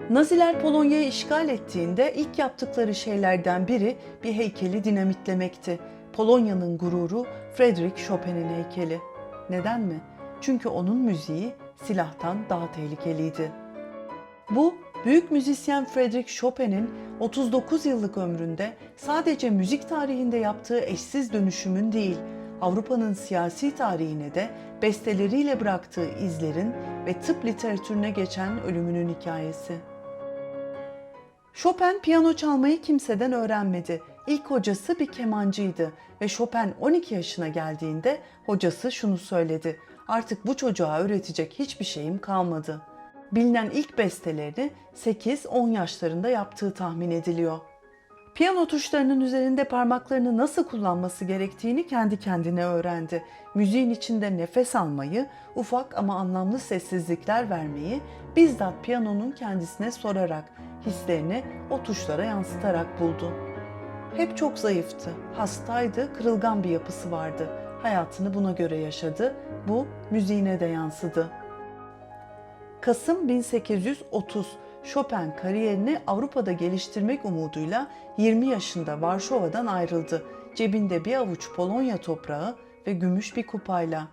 Naziler Polonya'yı işgal ettiğinde ilk yaptıkları şeylerden biri bir heykeli dinamitlemekti. Polonya'nın gururu Frédéric Chopin'in heykeli. Neden mi? Çünkü onun müziği silahtan daha tehlikeliydi. Bu, büyük müzisyen Frédéric Chopin'in 39 yıllık ömründe sadece müzik tarihinde yaptığı eşsiz dönüşümün değil, Avrupa'nın siyasi tarihine de besteleriyle bıraktığı izlerin ve tıp literatürüne geçen ölümünün hikayesi. Chopin piyano çalmayı kimseden öğrenmedi. İlk hocası bir kemancıydı ve Chopin 12 yaşına geldiğinde hocası şunu söyledi: "Artık bu çocuğa öğretecek hiçbir şeyim kalmadı." Bilinen ilk bestelerini 8-10 yaşlarında yaptığı tahmin ediliyor. Piyano tuşlarının üzerinde parmaklarını nasıl kullanması gerektiğini kendi kendine öğrendi. Müziğin içinde nefes almayı, ufak ama anlamlı sessizlikler vermeyi bizzat piyanonun kendisine sorarak, hislerini o tuşlara yansıtarak buldu. Hep çok zayıftı, hastaydı, kırılgan bir yapısı vardı. Hayatını buna göre yaşadı, bu müziğine de yansıdı. Kasım 1830, Chopin kariyerini Avrupa'da geliştirmek umuduyla 20 yaşında Varşova'dan ayrıldı. Cebinde bir avuç Polonya toprağı ve gümüş bir kupayla.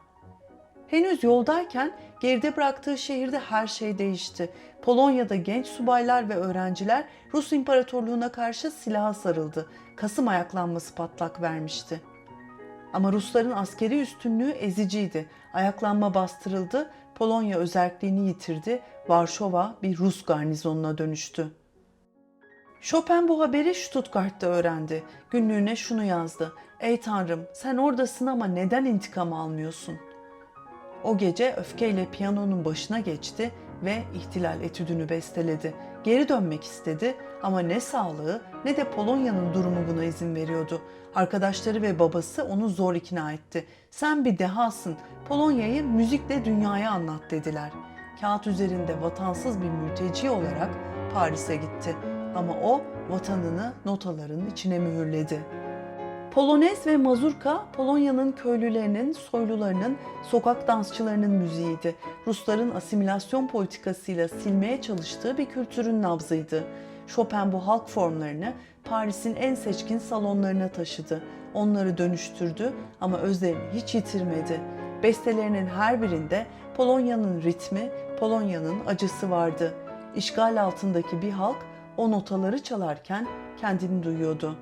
Henüz yoldayken geride bıraktığı şehirde her şey değişti. Polonya'da genç subaylar ve öğrenciler Rus İmparatorluğu'na karşı silaha sarıldı. Kasım ayaklanması patlak vermişti. Ama Rusların askeri üstünlüğü eziciydi. Ayaklanma bastırıldı, Polonya özerkliğini yitirdi, Varşova bir Rus garnizonuna dönüştü. Chopin bu haberi Stuttgart'ta öğrendi. Günlüğüne şunu yazdı: "Ey Tanrım, sen oradasın ama neden intikam almıyorsun?" O gece öfkeyle piyanonun başına geçti ve ihtilal etüdünü besteledi. Geri dönmek istedi ama ne sağlığı ne de Polonya'nın durumu buna izin veriyordu. Arkadaşları ve babası onu zor ikna etti. "Sen bir dehasın, Polonya'yı müzikle dünyaya anlat," dediler. Kağıt üzerinde vatansız bir mülteci olarak Paris'e gitti ama o vatanını notaların içine mühürledi. Polonez ve mazurka, Polonya'nın köylülerinin, soylularının, sokak dansçılarının müziğiydi. Rusların asimilasyon politikasıyla silmeye çalıştığı bir kültürün nabzıydı. Chopin bu halk formlarını Paris'in en seçkin salonlarına taşıdı. Onları dönüştürdü ama özlerini hiç yitirmedi. Bestelerinin her birinde Polonya'nın ritmi, Polonya'nın acısı vardı. İşgal altındaki bir halk o notaları çalarken kendini duyuyordu.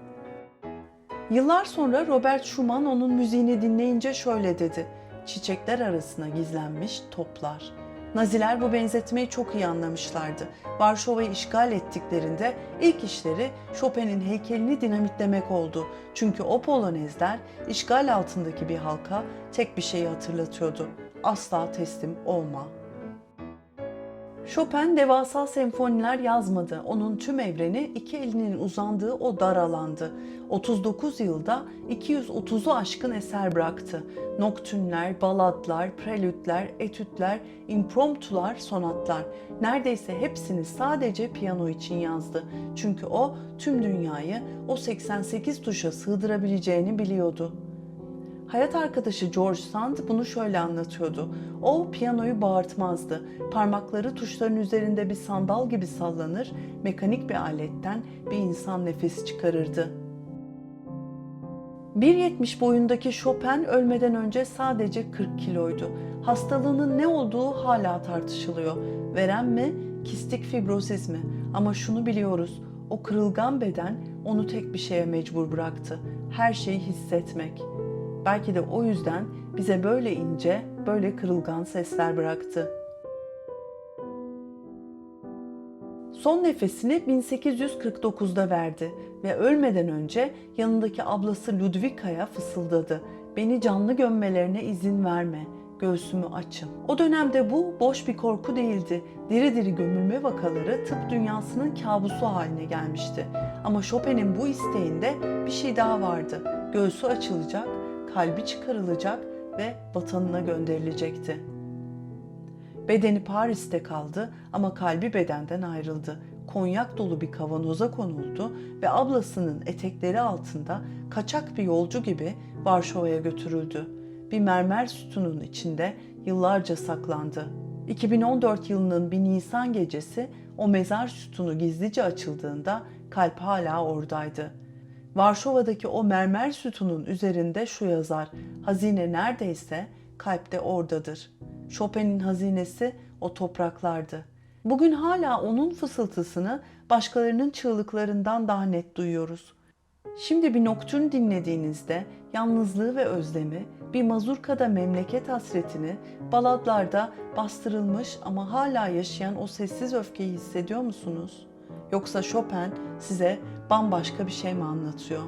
Yıllar sonra Robert Schumann onun müziğini dinleyince şöyle dedi: "Çiçekler arasına gizlenmiş toplar." Naziler bu benzetmeyi çok iyi anlamışlardı. Varşova'yı işgal ettiklerinde ilk işleri Chopin'in heykelini dinamitlemek oldu. Çünkü o polonezler işgal altındaki bir halka tek bir şeyi hatırlatıyordu: asla teslim olma. Chopin devasa senfoniler yazmadı. Onun tüm evreni iki elinin uzandığı o dar alandı. 39 yılda 230'u aşkın eser bıraktı. Noktünler, baladlar, prelütler, etütler, impromptular, sonatlar. Neredeyse hepsini sadece piyano için yazdı. Çünkü o tüm dünyayı o 88 tuşa sığdırabileceğini biliyordu. Hayat arkadaşı George Sand bunu şöyle anlatıyordu: "O piyanoyu bağırtmazdı. Parmakları tuşların üzerinde bir sandal gibi sallanır, mekanik bir aletten bir insan nefesi çıkarırdı." 1,70 boyundaki Chopin ölmeden önce sadece 40 kiloydu. Hastalığının ne olduğu hala tartışılıyor. Verem mi, kistik fibrozis mi? Ama şunu biliyoruz: o kırılgan beden onu tek bir şeye mecbur bıraktı: her şeyi hissetmek. Belki de o yüzden bize böyle ince, böyle kırılgan sesler bıraktı. Son nefesini 1849'da verdi ve ölmeden önce yanındaki ablası Ludwika'ya fısıldadı: "Beni canlı gömmelerine izin verme, göğsümü açın." O dönemde bu boş bir korku değildi. Diri diri gömülme vakaları tıp dünyasının kabusu haline gelmişti. Ama Chopin'in bu isteğinde bir şey daha vardı: göğsü açılacak, kalbi çıkarılacak ve vatanına gönderilecekti. Bedeni Paris'te kaldı ama kalbi bedenden ayrıldı. Konyak dolu bir kavanoza konuldu ve ablasının etekleri altında kaçak bir yolcu gibi Varşova'ya götürüldü. Bir mermer sütunun içinde yıllarca saklandı. 2014 yılının bir Nisan gecesi O mezar sütunu gizlice açıldığında kalp hala oradaydı. Varşova'daki o mermer sütunun üzerinde şu yazar: hazine neredeyse kalp de oradadır. Chopin'in hazinesi o topraklardı. Bugün hala onun fısıltısını başkalarının çığlıklarından daha net duyuyoruz. Şimdi bir noktürn dinlediğinizde yalnızlığı ve özlemi, bir mazurkada memleket hasretini, baladlarda bastırılmış ama hala yaşayan o sessiz öfkeyi hissediyor musunuz? Yoksa Chopin size bambaşka bir şey mi anlatıyor?